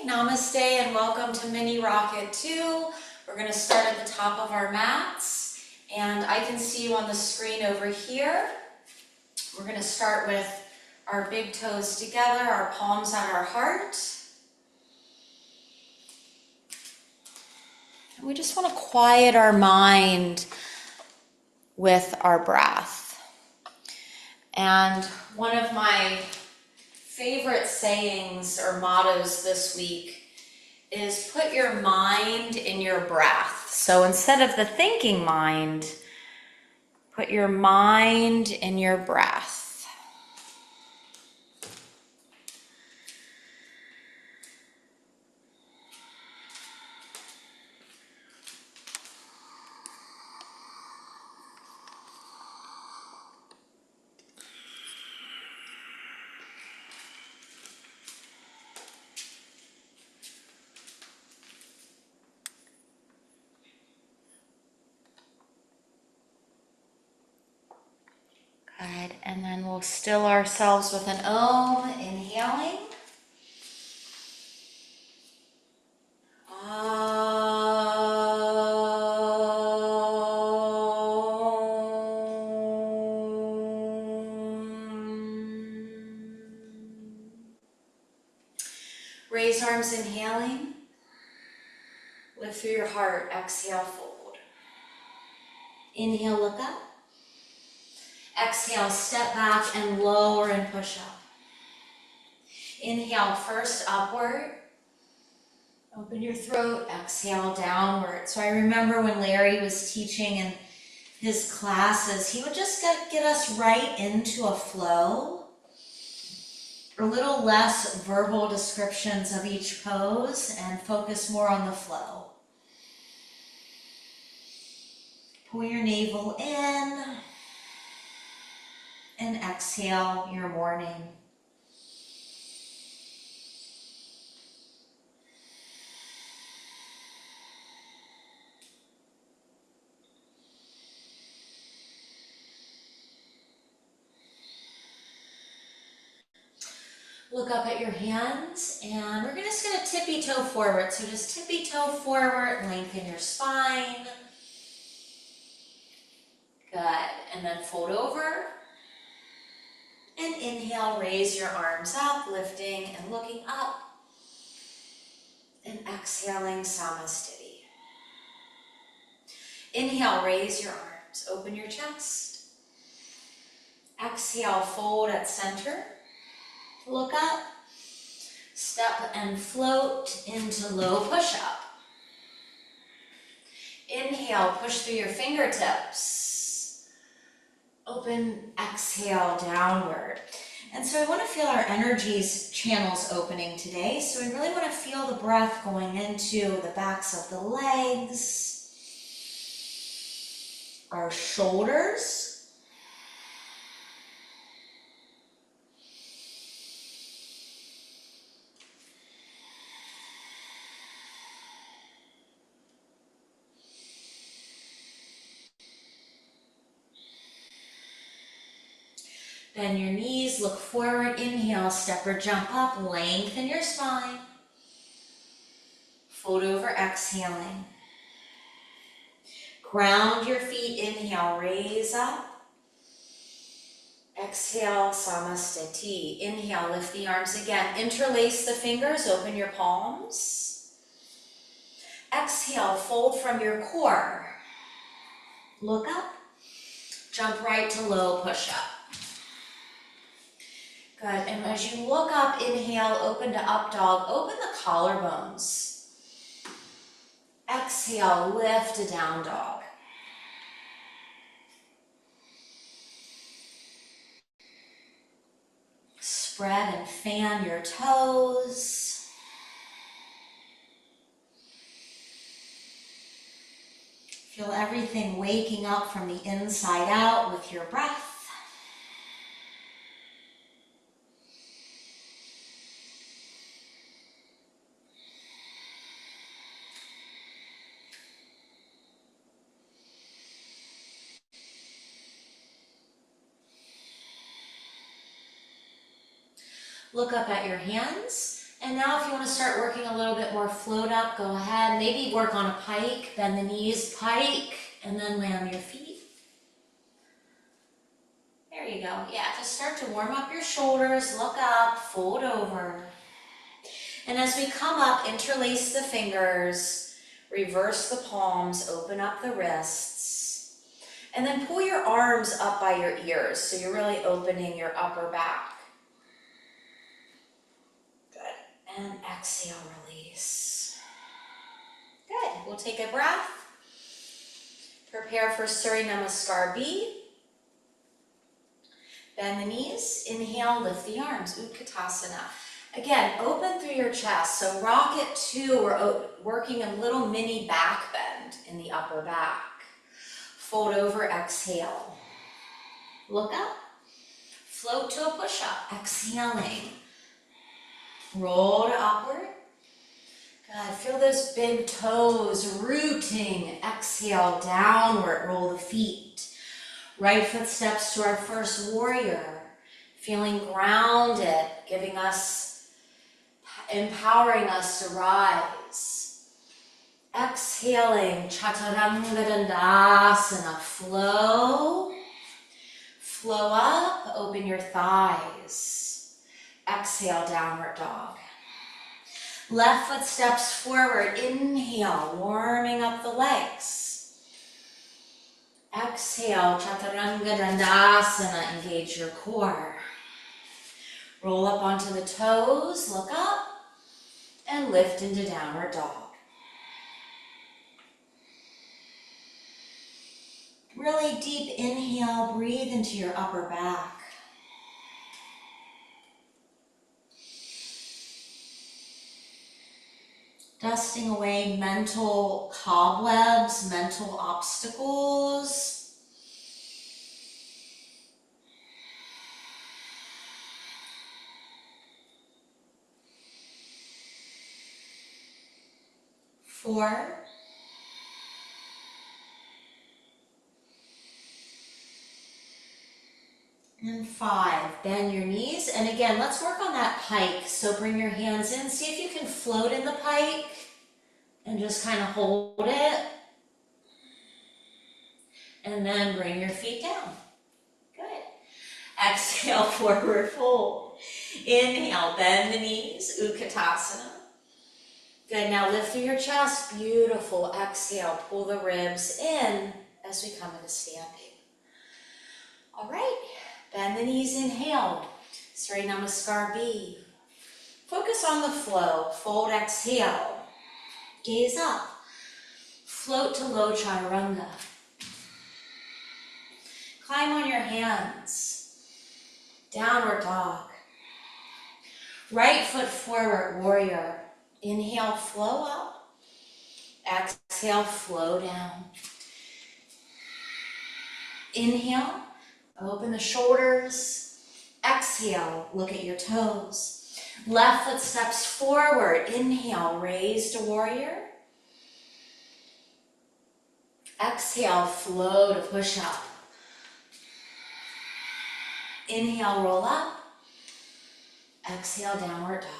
Namaste and welcome to Mini Rocket 2. We're going to start at the top of our mats, and I can see you on the screen over here. We're going to start with our big toes together, our palms at our heart. And we just want to quiet our mind with our breath. And one of my favorite sayings or mottos this week is put your mind in your breath. So instead of the thinking mind, put your mind in your breath. Good, and then we'll still ourselves with an Om, inhaling. Raise arms, inhaling. Lift through your heart, exhale, fold. Inhale, look up. Exhale, step back and lower and push up. Inhale, first upward. Open your throat, exhale, downward. So I remember when Larry was teaching in his classes, he would just get us right into a flow. A little less verbal descriptions of each pose and focus more on the flow. Pull your navel in. And exhale your morning. Look up at your hands, and we're just going to tippy toe forward. So just tippy toe forward, lengthen your spine. Good, and then fold over. And inhale, raise your arms up, lifting and looking up. And exhaling, Samasthiti. Inhale, raise your arms, open your chest. Exhale, fold at center. Look up. Step and float into low push-up. Inhale, push through your fingertips. Open, exhale, downward. And so I want to feel our energies channels opening today. So we really want to feel the breath going into the backs of the legs, our shoulders, bend your knees, look forward, inhale, step or jump up, lengthen your spine. Fold over, exhaling. Ground your feet, inhale, raise up. Exhale, Samasthiti. Inhale, lift the arms again. Interlace the fingers, open your palms. Exhale, fold from your core. Look up. Jump right to low push-up. Good, and as you look up, inhale, open to up dog, open the collarbones. Exhale, lift to down dog. Spread and fan your toes. Feel everything waking up from the inside out with your breath. Look up at your hands And now if you want to start working a little bit more float up, go ahead. Maybe work on a pike, bend the knees, pike, and then land your feet. There you go. Yeah, just start to warm up your shoulders, look up, fold over. And as we come up, interlace the fingers, reverse the palms, open up the wrists, and then pull your arms up by your ears, so you're really opening your upper back. Good. And exhale, release. Good. We'll take a breath. Prepare for Surya Namaskar B. Bend the knees. Inhale, lift the arms. Utkatasana. Again, open through your chest. So Rocket 2, we're working a little mini back bend in the upper back. Fold over, exhale. Look up. Float to a push-up. Exhaling. Roll to upward. Good. Feel those big toes rooting. Exhale, downward. Roll the feet. Right foot steps to our first warrior. Feeling grounded, empowering us to rise. Exhaling, Chaturanga Dandasana, flow. Flow up, open your thighs. Exhale, downward dog. Left foot steps forward, inhale, warming up the legs. Exhale, Chaturanga Dandasana, engage your core. Roll up onto the toes, look up, and lift into downward dog. Really deep inhale, breathe into your upper back. Dusting away mental cobwebs, mental obstacles. Four. And 5. Bend your knees. And again, let's work on that pike. So bring your hands in. See if you can float in the pike and just kind of hold it. And then bring your feet down. Good. Exhale, forward fold. Inhale, bend the knees, Utkatasana. Good, now lift through your chest. Beautiful. Exhale, pull the ribs in as we come into standing. All right. Bend the knees, inhale. Surya Namaskar B. Focus on the flow. Fold, exhale. Gaze up. Float to low chaturanga. Climb on your hands. Downward dog. Right foot forward, warrior. Inhale, flow up. Exhale, flow down. Inhale. Open the shoulders. Exhale, look at your toes. Left foot steps forward. Inhale, raise to warrior. Exhale, flow to push up. Inhale, roll up. Exhale, downward dog.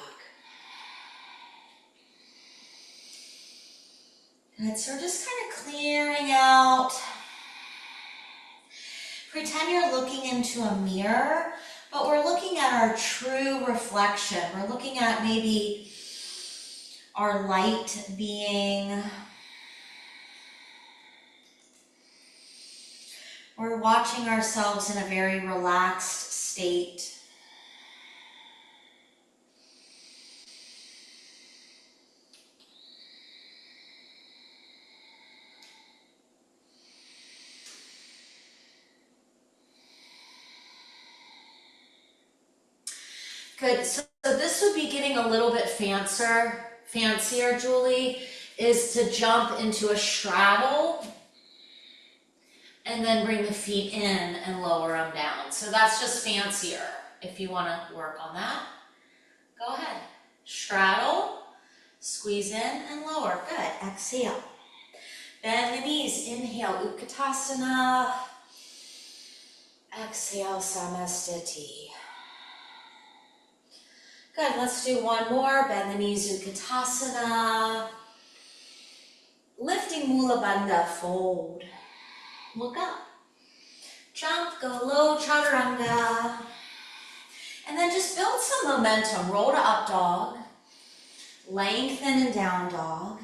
Good, so we're just kind of clearing out. Pretend you're looking into a mirror, but we're looking at our true reflection. We're looking at maybe our light being. We're watching ourselves in a very relaxed state. Good, so this would be getting a little bit fancier, Julie, is to jump into a straddle and then bring the feet in and lower them down. So that's just fancier if you want to work on that. Go ahead. Straddle, squeeze in and lower. Good. Exhale. Bend the knees. Inhale, Utkatasana. Exhale, Samastiti. Good, let's do one more. Bend the knees, Utkatasana. Lifting Mula Bandha, fold. Look up. Jump, go low, Chaturanga. And then just build some momentum. Roll to up dog. Lengthen and down dog.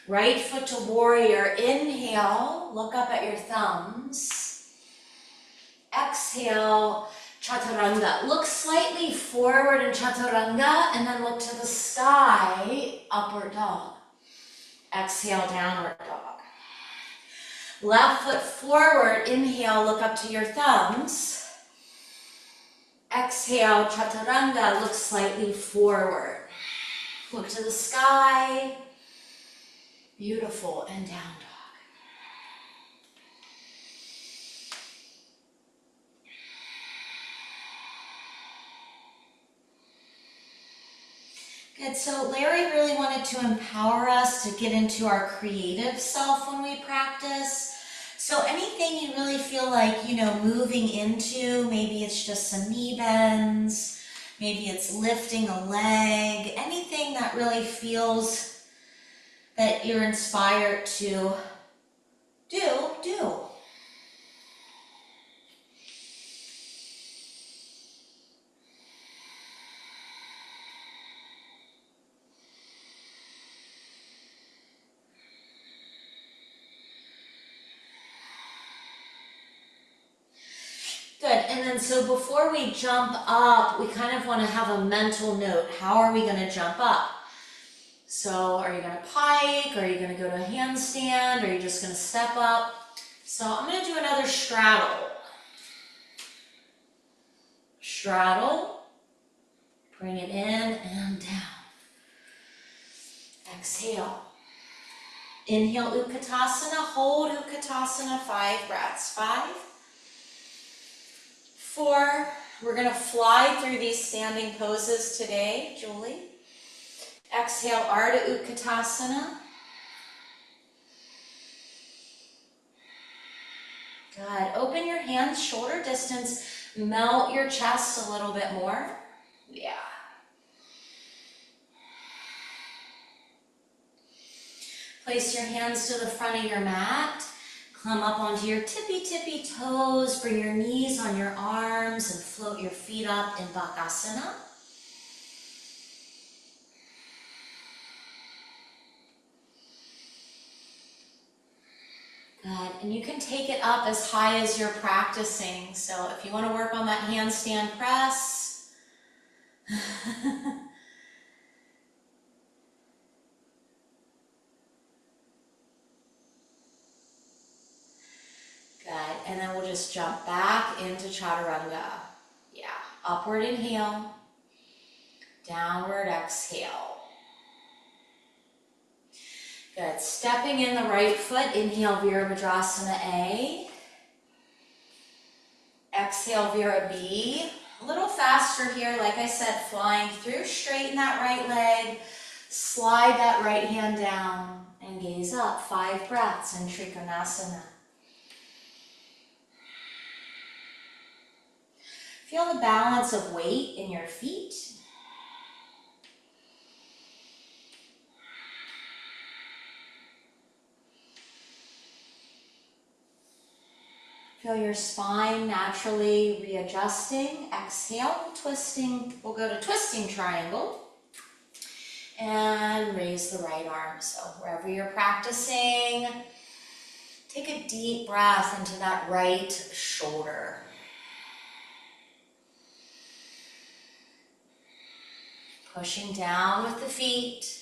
Right foot to warrior. Inhale, look up at your thumbs. Exhale, Chaturanga. Look slightly forward in Chaturanga and then look to the sky, upward dog. Exhale, downward dog. Left foot forward, inhale, look up to your thumbs. Exhale, Chaturanga, look slightly forward. Look to the sky. Beautiful, and down dog. Good, so Larry really wanted to empower us to get into our creative self when we practice. So anything you really feel like, moving into, maybe it's just some knee bends, maybe it's lifting a leg, anything that really feels that you're inspired to do. Good, and then so before we jump up, we kind of want to have a mental note. How are we going to jump up? So are you going to pike? Are you going to go to a handstand? Are you just going to step up? So I'm going to do another straddle. Straddle. Bring it in and down. Exhale. Inhale, Utkatasana. Hold Utkatasana, 5 breaths. 5, 4. We're going to fly through these standing poses today, Julie. Exhale, Ardha Utkatasana. Good. Open your hands shoulder distance. Melt your chest a little bit more. Yeah. Place your hands to the front of your mat. Come up onto your tippy toes. Bring your knees on your arms and float your feet up in Bakasana. Good, and you can take it up as high as you're practicing. So if you want to work on that handstand press. Good, and then we'll just jump back into Chaturanga. Yeah, upward inhale, downward exhale. Good, stepping in the right foot, inhale Virabhadrasana A. Exhale Vira B. A little faster here, like I said, flying through, straighten that right leg, slide that right hand down, and gaze up, 5 breaths in Trikonasana. Feel the balance of weight in your feet. Feel your spine naturally readjusting. Exhale, twisting. We'll go to twisting triangle. And raise the right arm. So wherever you're practicing, take a deep breath into that right shoulder. Pushing down with the feet.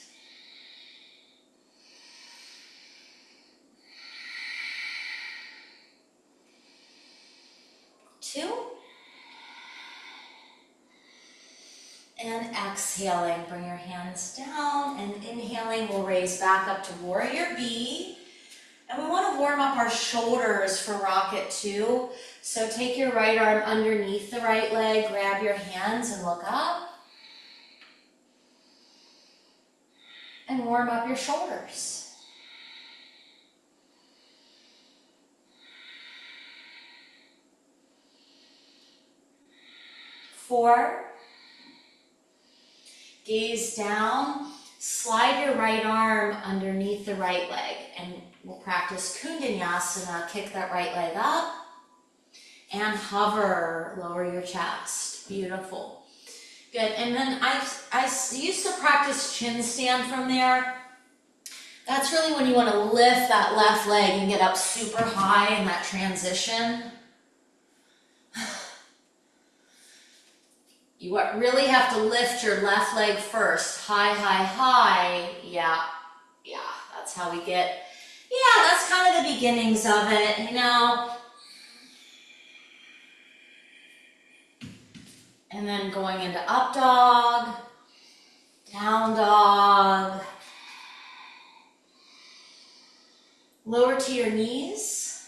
2. And exhaling, bring your hands down, and inhaling, we'll raise back up to Warrior B. And we want to warm up our shoulders for Rocket 2. So take your right arm underneath the right leg, grab your hands and look up. And warm up your shoulders. 4, Gaze down, slide your right arm underneath the right leg, and we'll practice Kundanyasana. Kick that right leg up and hover, lower your chest. Beautiful. Good, and then I used to practice chin stand from there. That's really when you want to lift that left leg and get up super high in that transition. You really have to lift your left leg first. High, high, high. Yeah, that's how we get, that's kind of the beginnings of it, you know. And then going into up dog, down dog. Lower to your knees.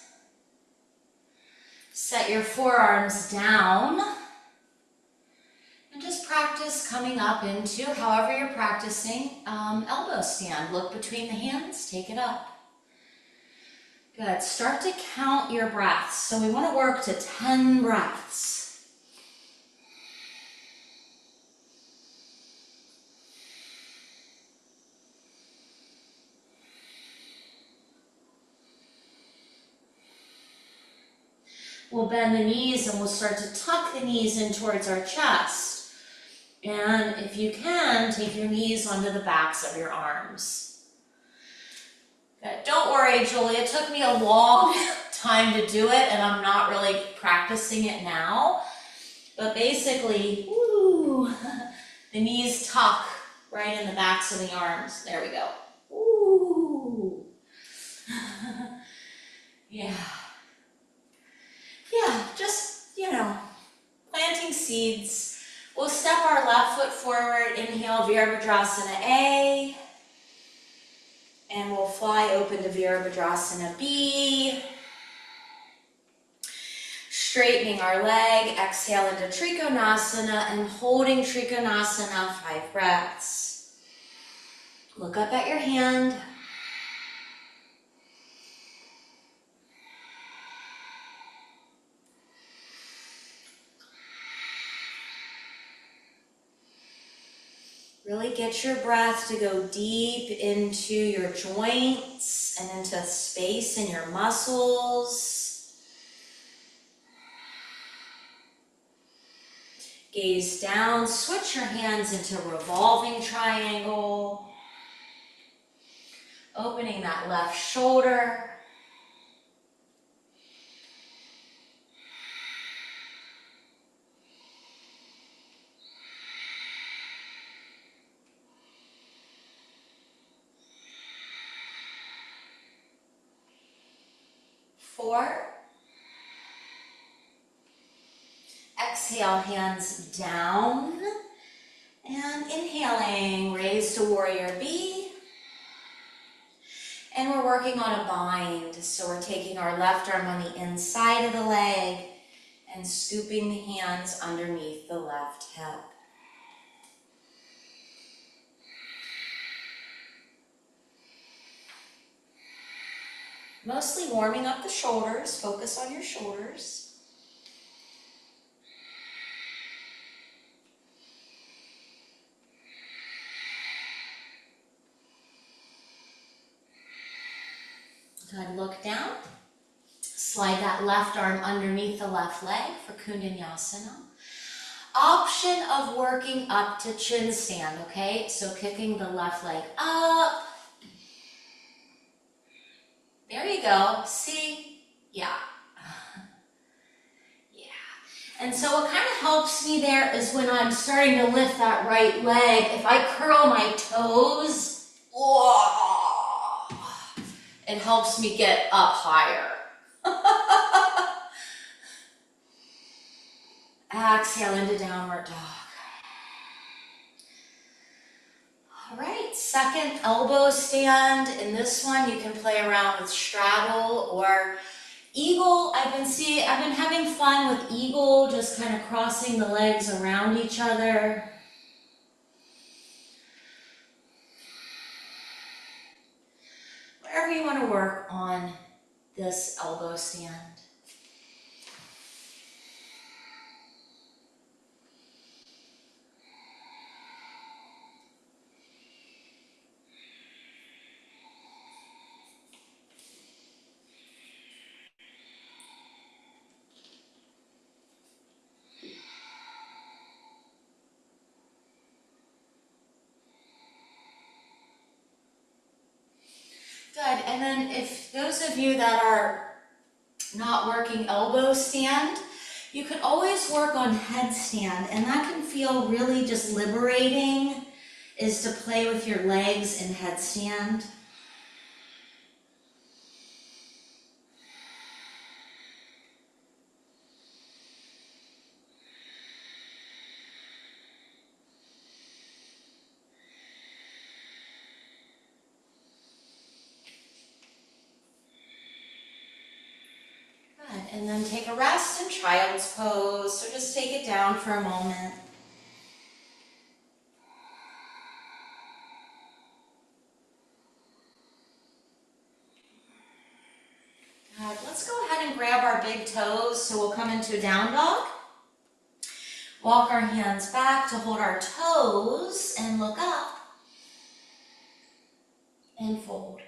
Set your forearms down. And just practice coming up into, however you're practicing, elbow stand. Look between the hands, take it up. Good, start to count your breaths. So we want to work to 10 breaths. We'll bend the knees and we'll start to tuck the knees in towards our chest. And if you can, take your knees onto the backs of your arms. Good. Don't worry, Julie, it took me a long time to do it and I'm not really practicing it now. But basically, the knees tuck right in the backs of the arms. There we go. Ooh. Yeah. Yeah, just, planting seeds. We'll step our left foot forward, inhale Virabhadrasana A, and we'll fly open to Virabhadrasana B. Straightening our leg, exhale into Trikonasana, and holding Trikonasana 5 breaths. Look up at your hand. Really get your breath to go deep into your joints and into space in your muscles. Gaze down, switch your hands into revolving triangle. Opening that left shoulder. Four. Exhale, hands down. And inhaling, raise to warrior B. And we're working on a bind. So we're taking our left arm on the inside of the leg and scooping the hands underneath the left hip. Mostly warming up the shoulders. Focus on your shoulders. Good, look down. Slide that left arm underneath the left leg for Kundanyasana. Option of working up to chin stand, okay? So kicking the left leg up. There you go. See? Yeah. Yeah. And so what kind of helps me there is when I'm starting to lift that right leg, if I curl my toes, it helps me get up higher. Exhale into downward dog. All right, second elbow stand. In this one, you can play around with straddle or eagle. I've been having fun with eagle, just kind of crossing the legs around each other. Wherever you want to work on this elbow stand. And then if those of you that are not working elbow stand, you could always work on headstand, and that can feel really just liberating, is to play with your legs in headstand. Good, and then take a rest in child's pose, so just take it down for a moment. Good. Let's go ahead and grab our big toes, so we'll come into a down dog. Walk our hands back to hold our toes and look up and fold.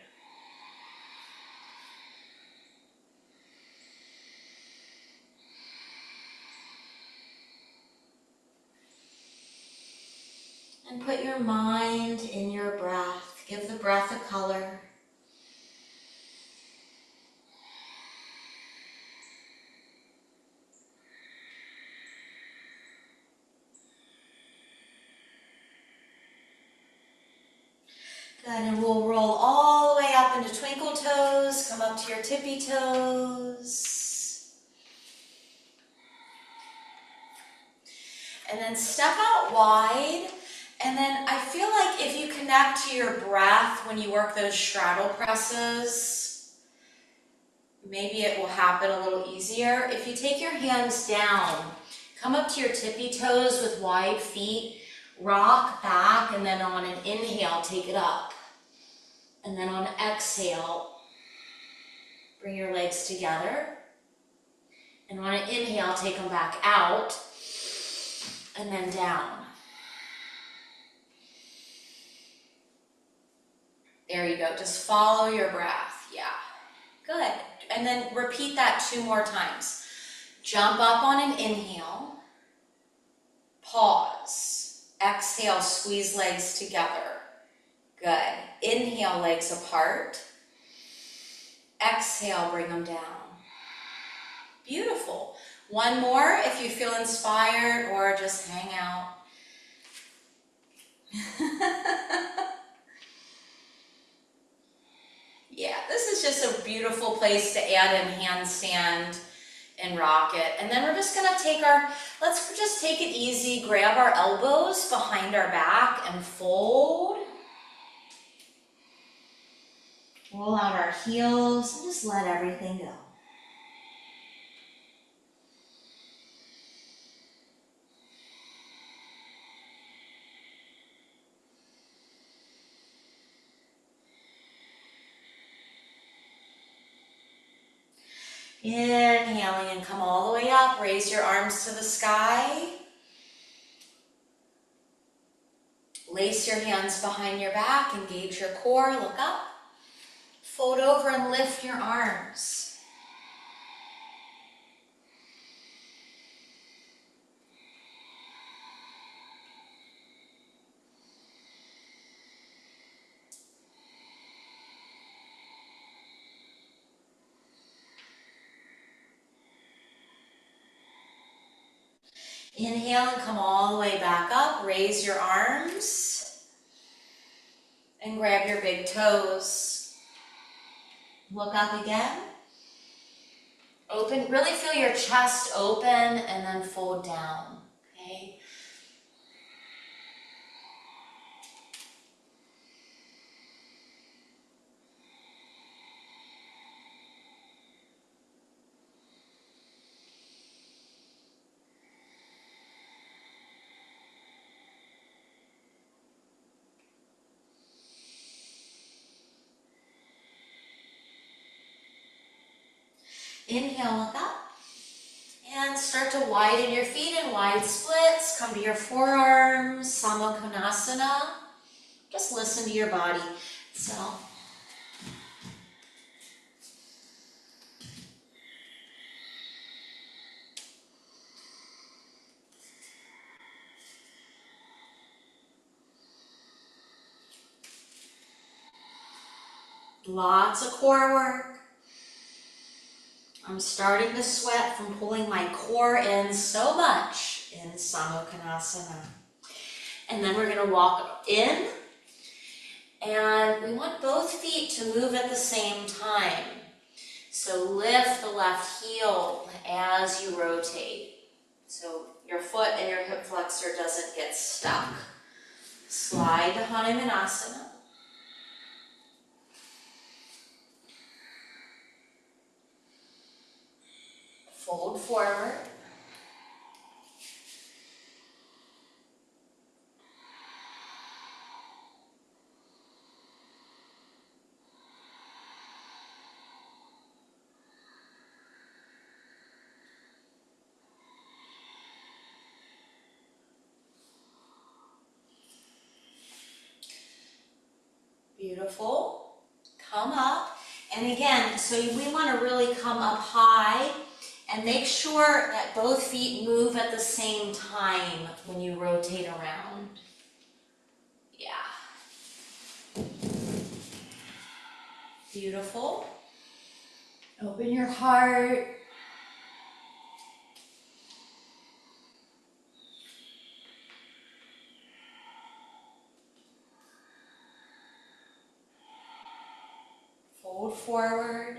And put your mind in your breath. Give the breath a color. Good, and we'll roll all the way up into twinkle toes, come up to your tippy toes. And then step out wide. And then I feel like if you connect to your breath when you work those straddle presses, maybe it will happen a little easier. If you take your hands down, come up to your tippy toes with wide feet, rock back, and then on an inhale, take it up. And then on exhale, bring your legs together. And on an inhale, take them back out, and then down. There you go, just follow your breath, yeah. Good, and then repeat that 2 more times. Jump up on an inhale, pause, exhale, squeeze legs together. Good, inhale, legs apart. Exhale, bring them down. Beautiful. 1 more if you feel inspired, or just hang out. Yeah, this is just a beautiful place to add in handstand and rocket. And then we're just gonna let's just take it easy, grab our elbows behind our back and fold. Roll out our heels and just let everything go. Inhaling and come all the way up. Raise your arms to the sky. Lace your hands behind your back. Engage your core. Look up. Fold over and lift your arms. Inhale and come all the way back up. Raise your arms and grab your big toes. Look up again. Open, really feel your chest open and then fold down, okay? Inhale, look up. And start to widen your feet in wide splits. Come to your forearms, Samakonasana. Just listen to your body. So, Lots of core work. I'm starting to sweat from pulling my core in so much in Samukhanasana. And then we're going to walk in, and we want both feet to move at the same time. So lift the left heel as you rotate. So your foot and your hip flexor doesn't get stuck. Slide to Hanumanasana. Fold forward. Beautiful. Come up. And again, so we want to really come up high and make sure that both feet move at the same time when you rotate around. Yeah. Beautiful. Open your heart. Fold forward.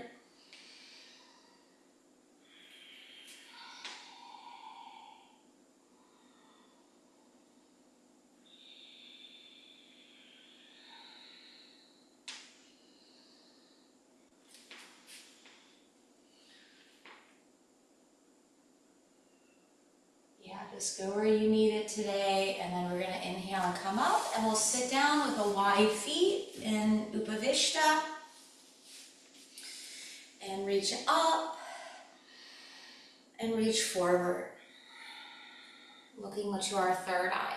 Yeah, just go where you need it today, and then we're going to inhale and come up, and we'll sit down with a wide feet in Upavishta. And reach up and reach forward, looking to our third eye.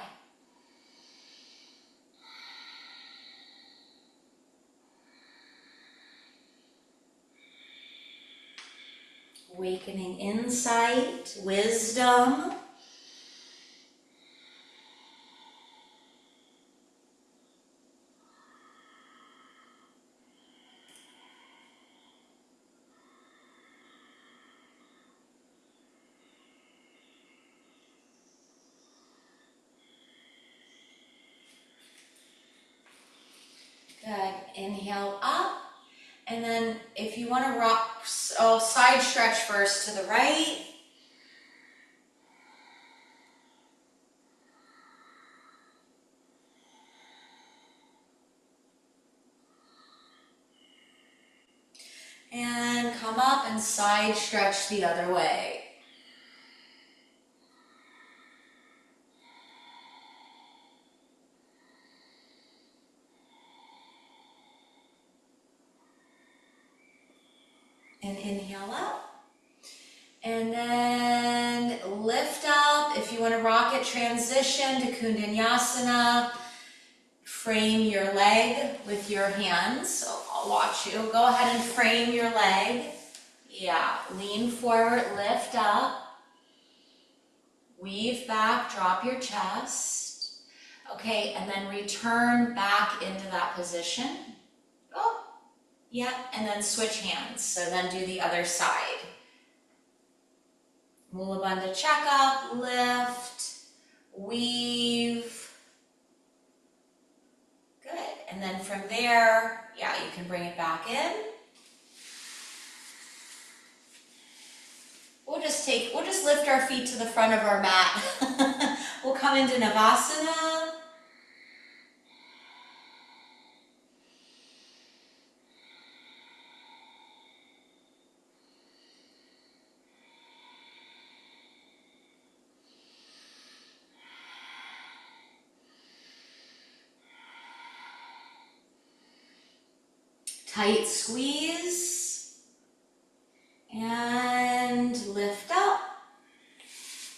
Awakening insight, wisdom. Good. Inhale up. And then if you want to rock, side stretch first to the right. And come up and side stretch the other way. And inhale up. And then lift up. If you want to rocket transition to Kundanyasana, frame your leg with your hands. So I'll watch you. Go ahead and frame your leg. Yeah, lean forward, lift up. Weave back, drop your chest. Okay, and then return back into that position. Oh, yeah, and then switch hands. So then do the other side. Mula Bandha checkup, lift, weave. Good, and then from there, yeah, you can bring it back in. We'll just lift our feet to the front of our mat. We'll come into Navasana. Tight squeeze. And lift up.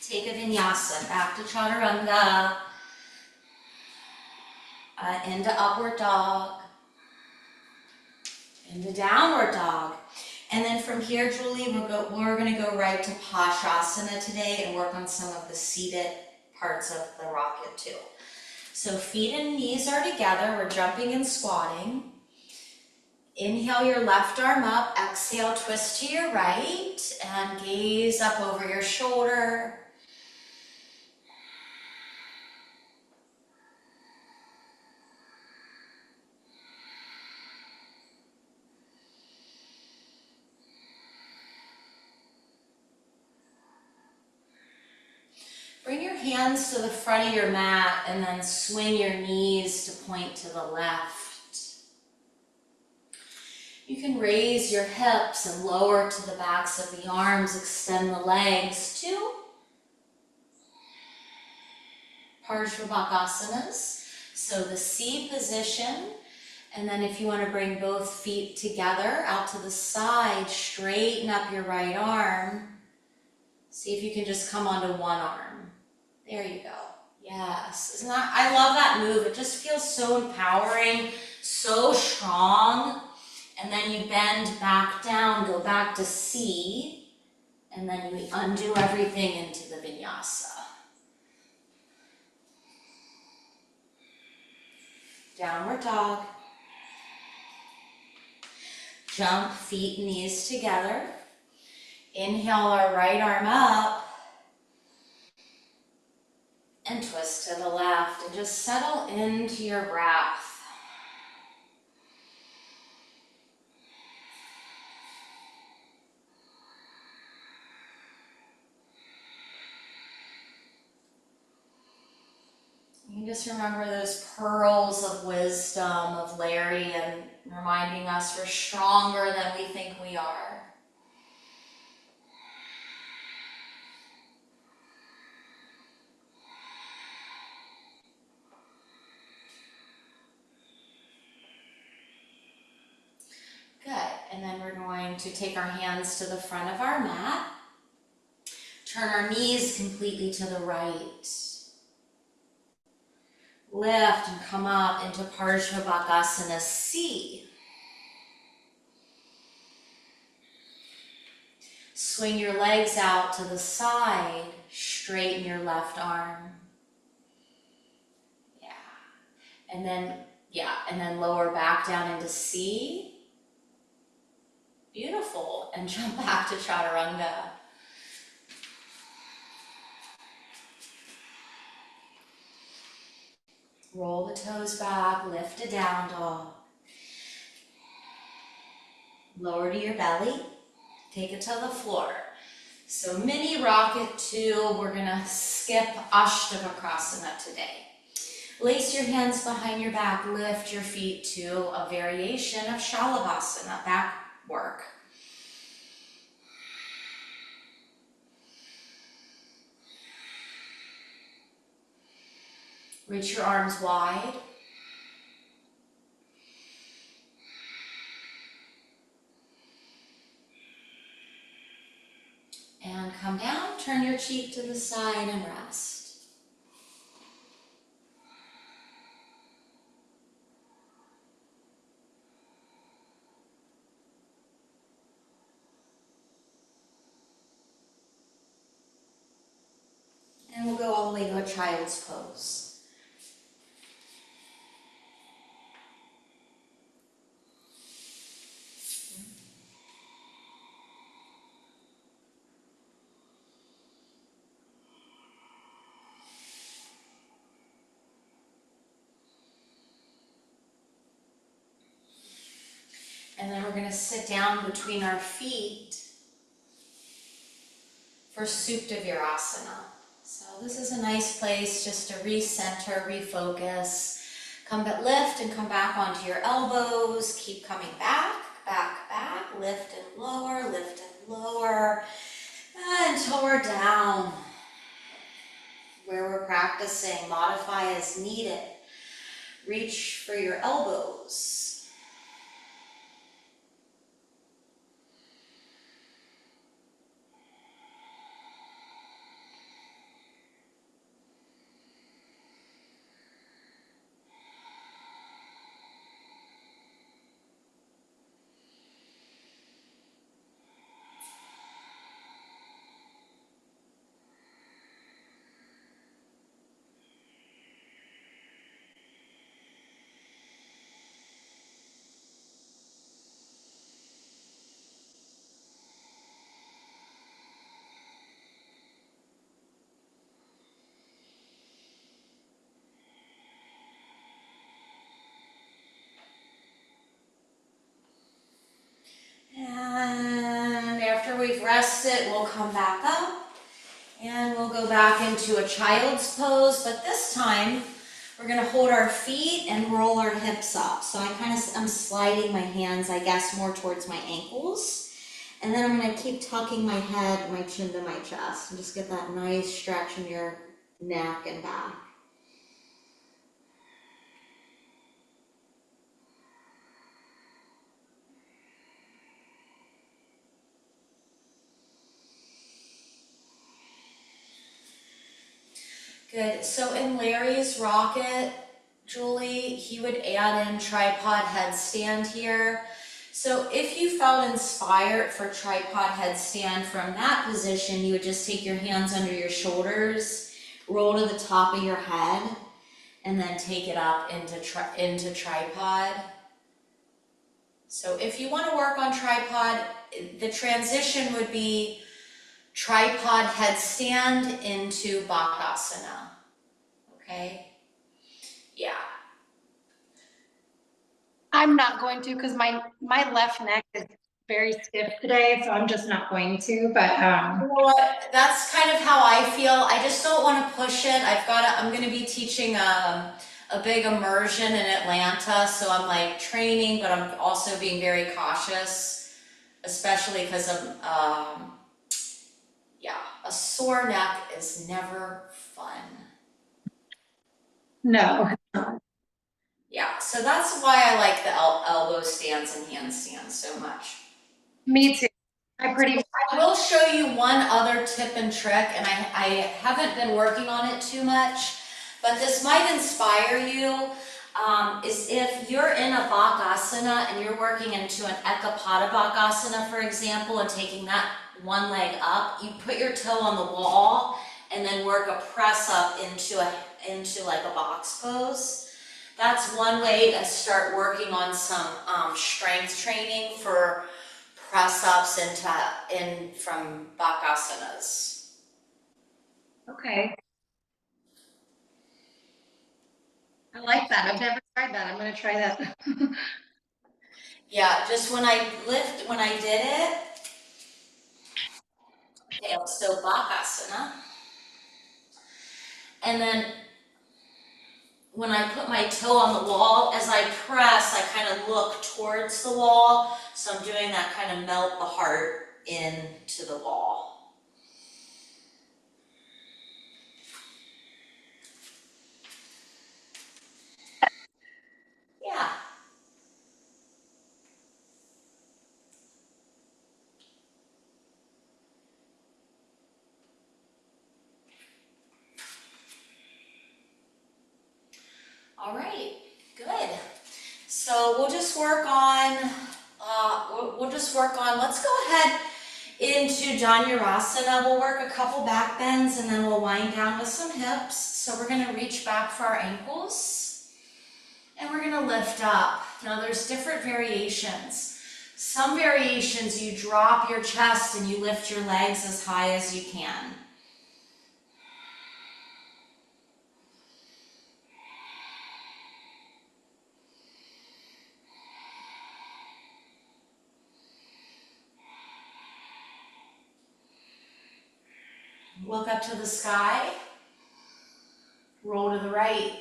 Take a vinyasa back to chaturanga. Into upward dog. Into downward dog. And then from here, Julie, we're going to go right to Pashasana today and work on some of the seated parts of the rocket too. So feet and knees are together. We're jumping and squatting. Inhale your left arm up, exhale, twist to your right, and gaze up over your shoulder. Bring your hands to the front of your mat and then swing your knees to point to the left. You can raise your hips and lower to the backs of the arms, extend the legs to Parshvabhakasanas. So the C position, and then if you want to bring both feet together out to the side, straighten up your right arm. See if you can just come onto one arm. There you go. Yes. Isn't that, I love that move. It just feels so empowering, so strong. And then you bend back down, go back to C, and then you undo everything into the vinyasa. Downward dog. Jump, feet and knees together. Inhale our right arm up. And twist to the left. And just settle into your breath. You can just remember those pearls of wisdom of Larry and reminding us we're stronger than we think we are. Good, and then we're going to take our hands to the front of our mat. Turn our knees completely to the right. Lift and come up into Parshvabhakasana C. Swing your legs out to the side, straighten your left arm. And then lower back down into C. Beautiful, and jump back to Chaturanga. Roll the toes back, lift a down dog. Lower to your belly, take it to the floor. So mini rocket 2, we're gonna skip Ashtanga today. Lace your hands behind your back, lift your feet to a variation of Shalabhasana, back work. Reach your arms wide. And come down, turn your cheek to the side and rest. And we'll go all the way to a child's pose. And then we're going to sit down between our feet for Supta Virasana. So this is a nice place just to recenter, refocus. Lift and come back onto your elbows. Keep coming back, back, back. Lift and lower until we're down. Where we're practicing, modify as needed. Reach for your elbows. we've rested, we'll come back up and we'll go back into a child's pose, but this time we're gonna hold our feet and roll our hips up. So I'm sliding my hands, I guess, more towards my ankles. And then I'm gonna keep tucking my head, my chin to my chest, and just get that nice stretch in your neck and back. Good. So in Larry's Rocket, Julie, he would add in tripod headstand here. So if you felt inspired for tripod headstand from that position, you would just take your hands under your shoulders, roll to the top of your head, and then take it up into tripod. So if you want to work on tripod, the transition would be tripod headstand into Bakasana. Okay? Yeah. I'm not going to because my left neck is very stiff today, so I'm just not going to. But You know what? That's kind of how I feel. I just don't want to push it. I'm going to be teaching a big immersion in Atlanta, so I'm like training, but I'm also being very cautious, especially because a sore neck is never fun. no. Yeah, so that's why I like the elbow stands and handstands so much. Me too. I will show you one other tip and trick, and I haven't been working on it too much, but this might inspire you. Is if you're in a Bakasana and you're working into an Ekapada Bakasana, for example, and taking that one leg up, you put your toe on the wall and then work a press up into like a box pose. That's one way to start working on some strength training for press ups from Bakasanas. Okay. I like that. I've never tried that. I'm going to try that. Yeah, just when I did it. Okay, so Bakasana. And then when I put my toe on the wall, as I press, I kind of look towards the wall. So I'm doing that kind of melt the heart into the wall. Yeah. All right, good. So we'll just work on, let's go ahead into Dhanurasana. We'll work a couple back bends and then we'll wind down with some hips. So we're gonna reach back for our ankles and we're gonna lift up. Now there's different variations. Some variations you drop your chest and you lift your legs as high as you can. Look up to the sky, roll to the right.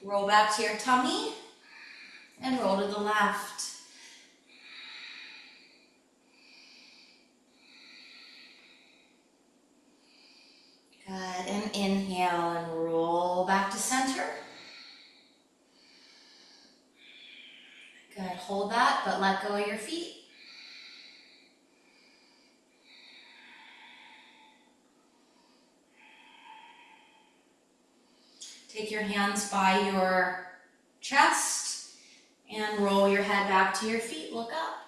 Roll back to your tummy and roll to the left. Good, and inhale and roll back to center. Good, hold that, but let go of your feet. Take your hands by your chest and roll your head back to your feet. Look up.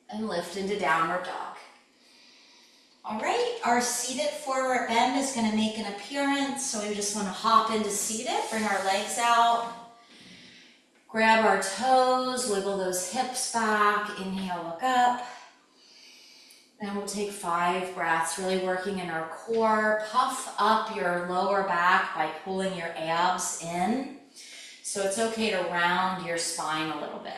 And lift into downward dog. All right, our seated forward bend is going to make an appearance. So we just want to hop into seated, bring our legs out, grab our toes, wiggle those hips back, inhale, look up. Then we'll take 5 breaths, really working in our core. Puff up your lower back by pulling your abs in. So it's okay to round your spine a little bit.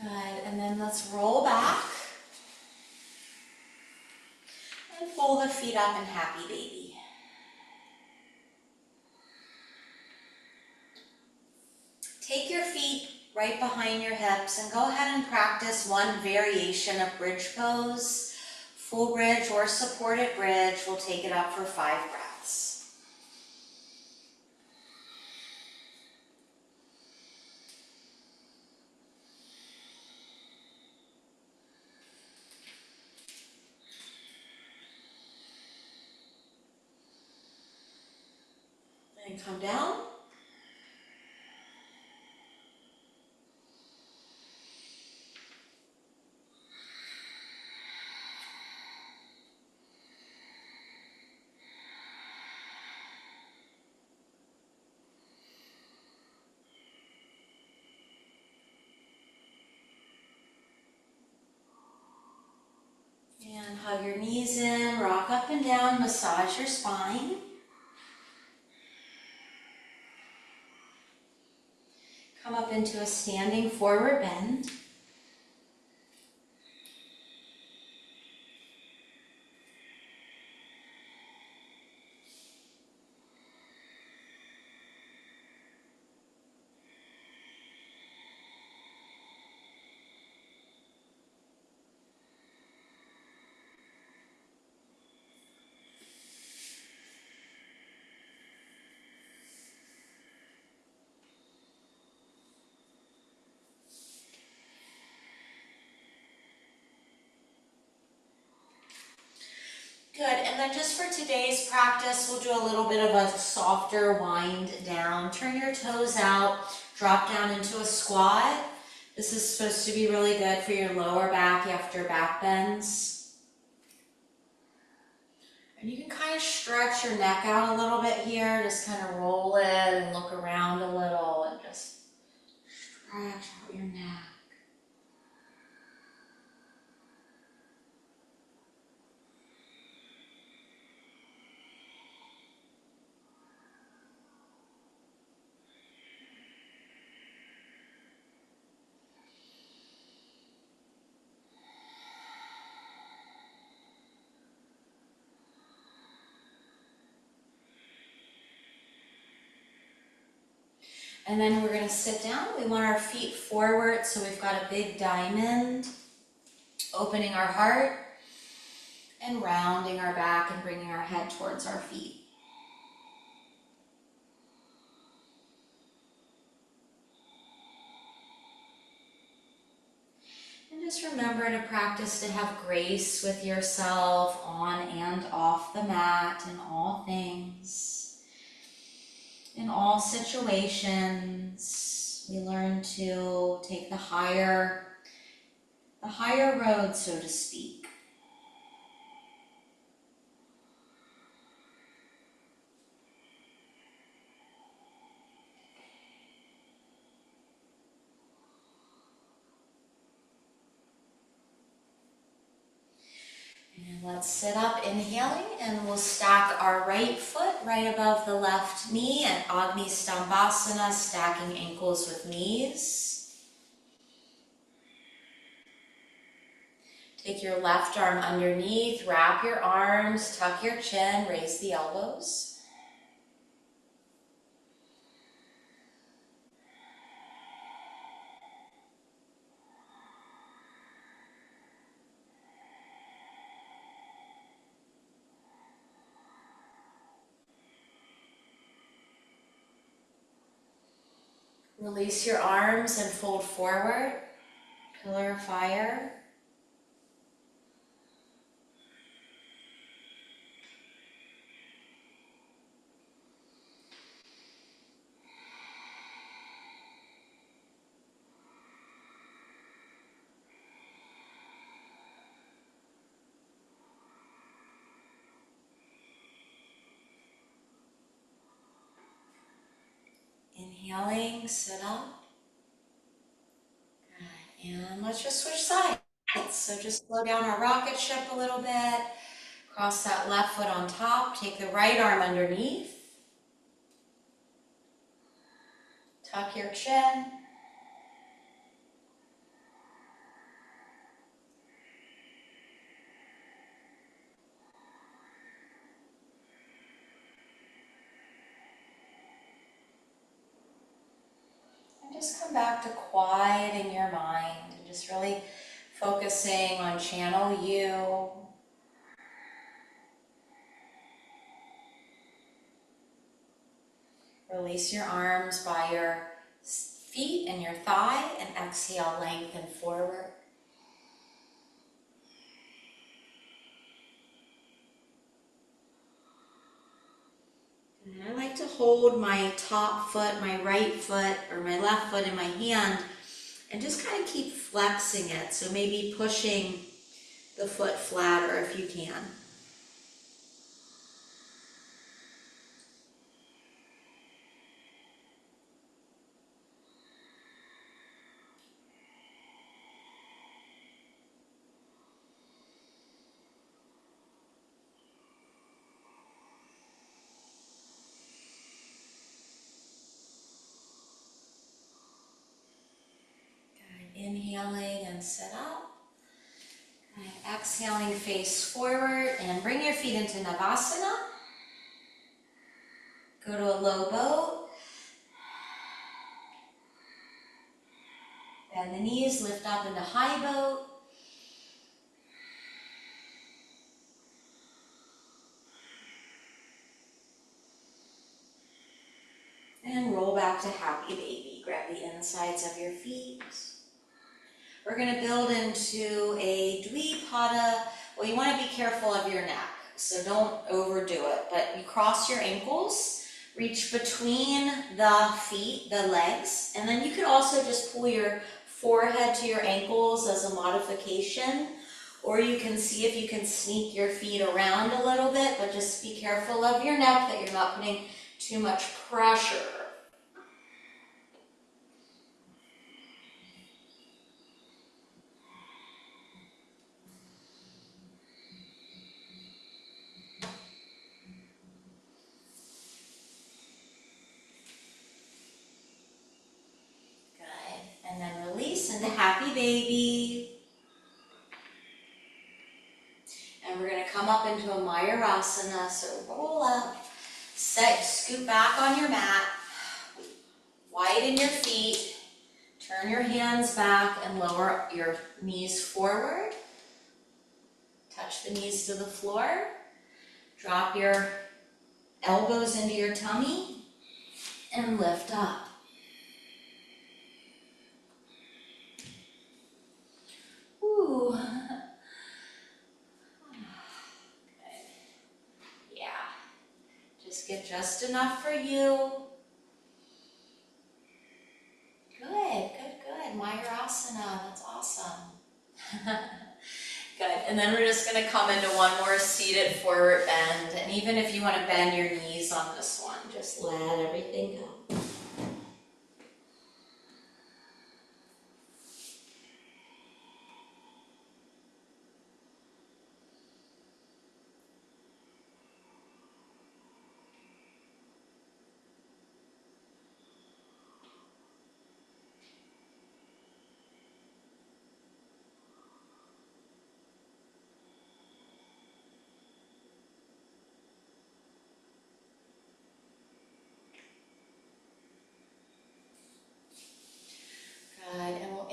Good, and then let's roll back and fold the feet up in happy baby. Take your feet right behind your hips and go ahead and practice one variation of bridge pose. Full bridge or supported bridge. We'll take it up for 5 breaths. And come down. And hug your knees in, rock up and down, massage your spine. Come up into a standing forward bend. Good, and then just for today's practice, we'll do a little bit of a softer wind down. Turn your toes out, drop down into a squat. This is supposed to be really good for your lower back after back bends. And you can kind of stretch your neck out a little bit here, just kind of roll it and look around a little and just stretch out your neck. And then we're going to sit down. We want our feet forward, so we've got a big diamond, opening our heart and rounding our back and bringing our head towards our feet. And just remember to practice to have grace with yourself on and off the mat in all things. In all situations, we learn to take the higher road, so to speak. And let's sit up, inhaling, and we'll stack our right foot right above the left knee at Agni Stambhasana, stacking ankles with knees. Take your left arm underneath, wrap your arms, tuck your chin, raise the elbows. Release your arms and fold forward, pillar of fire. Inhaling, sit up. Good. And let's just switch sides. So just slow down our rocket ship a little bit. Cross that left foot on top. Take the right arm underneath. Tuck your chin. And just come back to quieting your mind and just really focusing on channel you. Release your arms by your feet and your thigh and exhale, lengthen forward. And I like to hold my top foot, my right foot, or my left foot in my hand and just kind of keep flexing it. So maybe pushing the foot flatter if you can. Inhaling and sit up. And exhaling, face forward and bring your feet into Navasana. Go to a low boat. Bend the knees, lift up into high boat. And roll back to happy baby. Grab the insides of your feet. We're going to build into a Dvipada. Well, you want to be careful of your neck, so don't overdo it. But you cross your ankles, reach between the feet, the legs, and then you could also just pull your forehead to your ankles as a modification, or you can see if you can sneak your feet around a little bit, but just be careful of your neck that you're not putting too much pressure. And then release into happy baby. And we're going to come up into a Mayurasana. So roll up, scoot back on your mat, widen your feet, turn your hands back and lower your knees forward. Touch the knees to the floor. Drop your elbows into your tummy and lift up. Ooh. Just get just enough for you. Good. Mayurasana, that's awesome. Good, and then we're just gonna come into one more seated forward bend, and even if you wanna bend your knees on this one, just let everything go.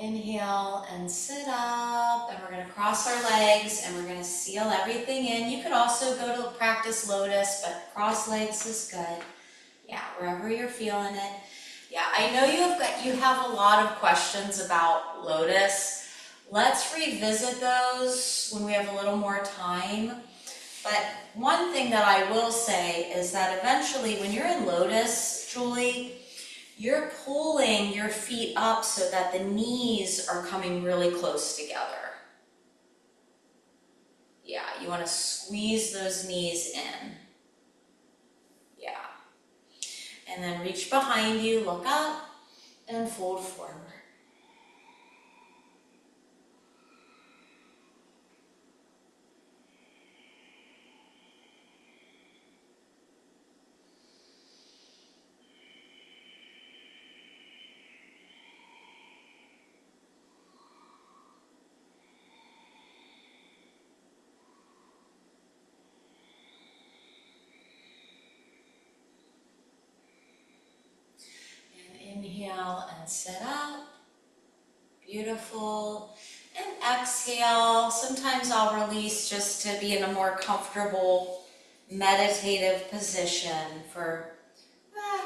Inhale and sit up, and we're going to cross our legs and we're going to seal everything in. You could also go to practice lotus, but cross legs is good. Yeah, wherever you're feeling it. Yeah, I know you have a lot of questions about lotus. Let's revisit those when we have a little more time. But one thing that I will say is that eventually when you're in lotus, Julie, you're pulling your feet up so that the knees are coming really close together. Yeah, you want to squeeze those knees in. Yeah. And then reach behind you, look up, and fold forward. Inhale and sit up. Beautiful. And exhale. Sometimes I'll release just to be in a more comfortable meditative position for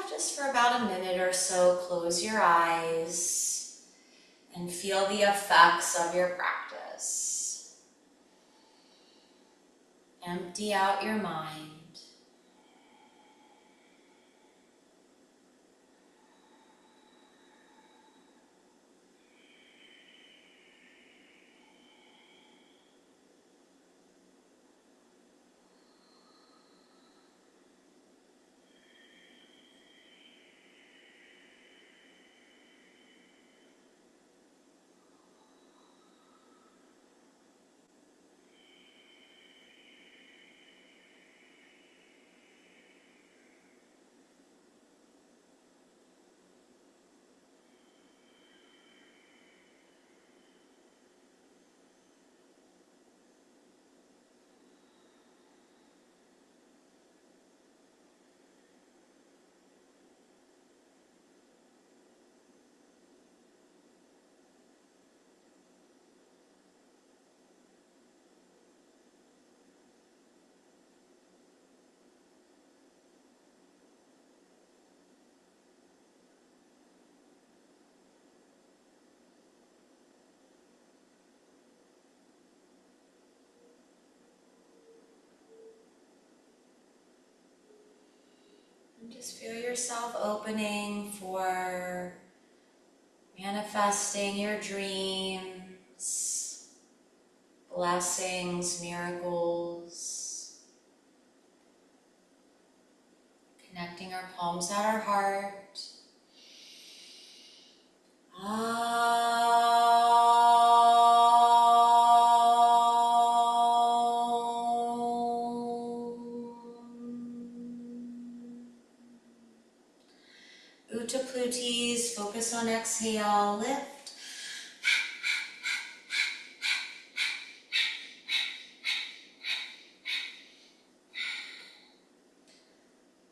just for about a minute or so. Close your eyes and feel the effects of your practice. Empty out your mind. And just feel yourself opening for manifesting your dreams, blessings, miracles, connecting our palms at our heart. Utaplutis, focus on exhale, lift.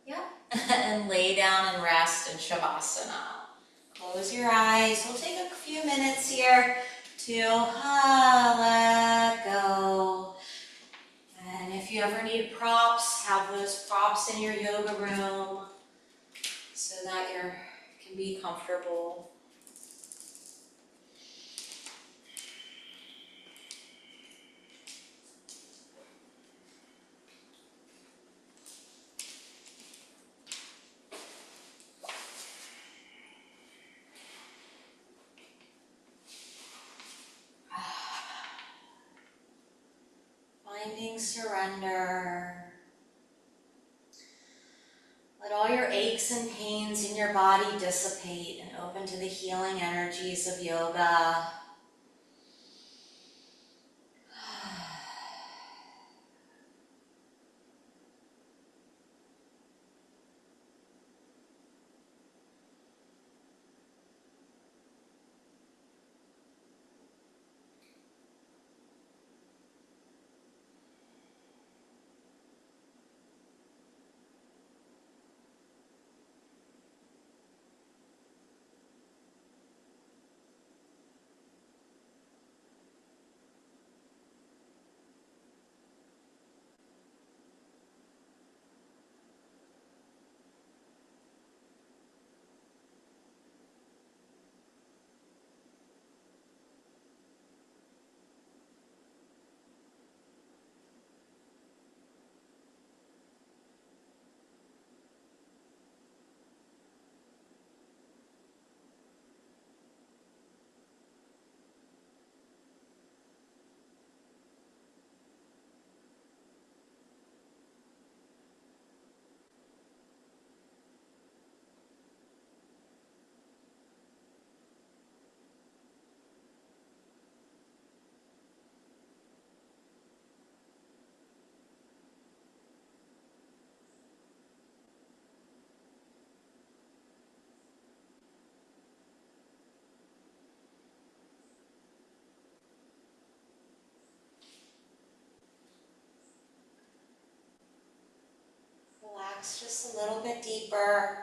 Yep, and lay down and rest in Shavasana. Close your eyes. We'll take a few minutes here to let go. And if you ever need props, have those props in your yoga room so that you can be comfortable. Finding surrender. Let all your aches and pains in your body dissipate and open to the healing energies of yoga. Relax just a little bit deeper.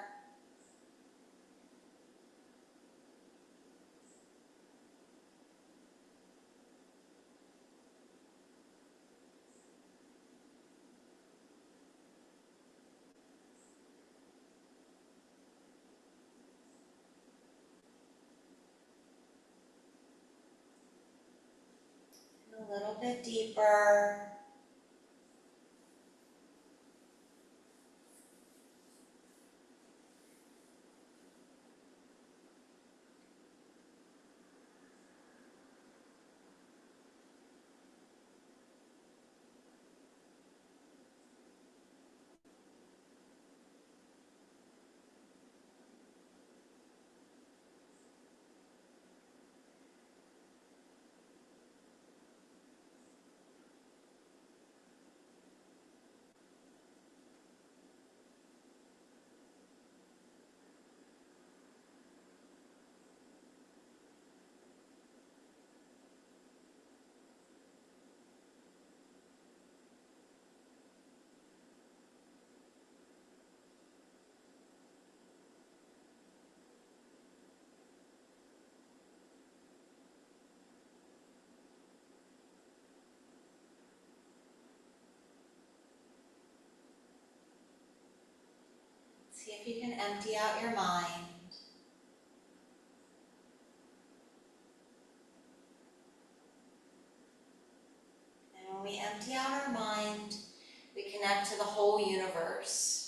And a little bit deeper. See if you can empty out your mind. And when we empty out our mind, we connect to the whole universe.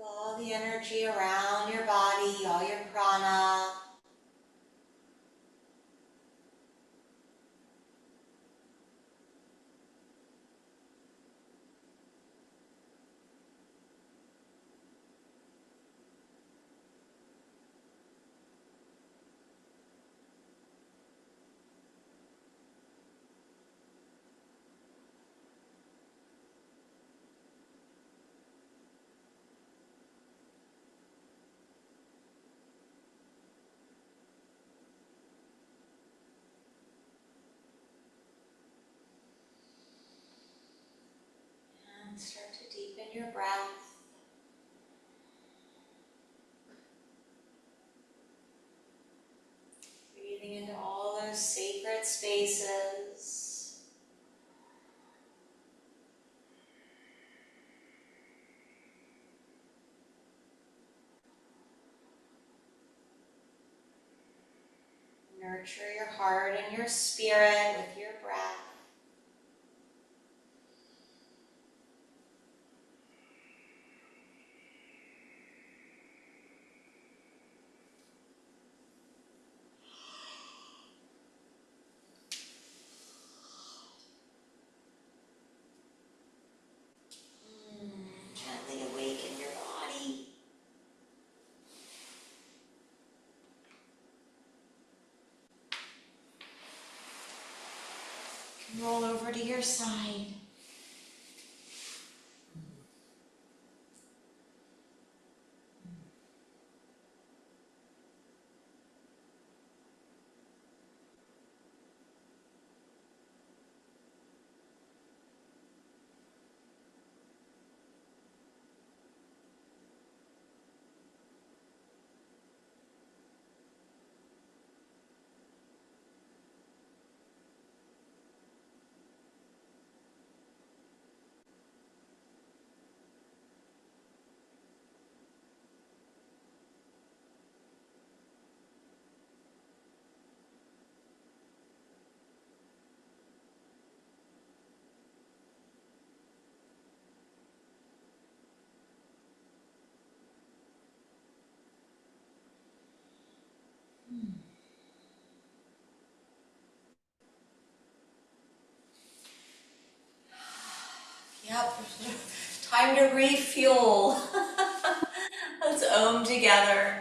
All the energy around your body, all your prana. And start to deepen your breath. Breathing into all those sacred spaces. Nurture your heart and your spirit with your breath. Gently awaken your body. Roll over to your side. Yep, time to refuel. Let's Om together.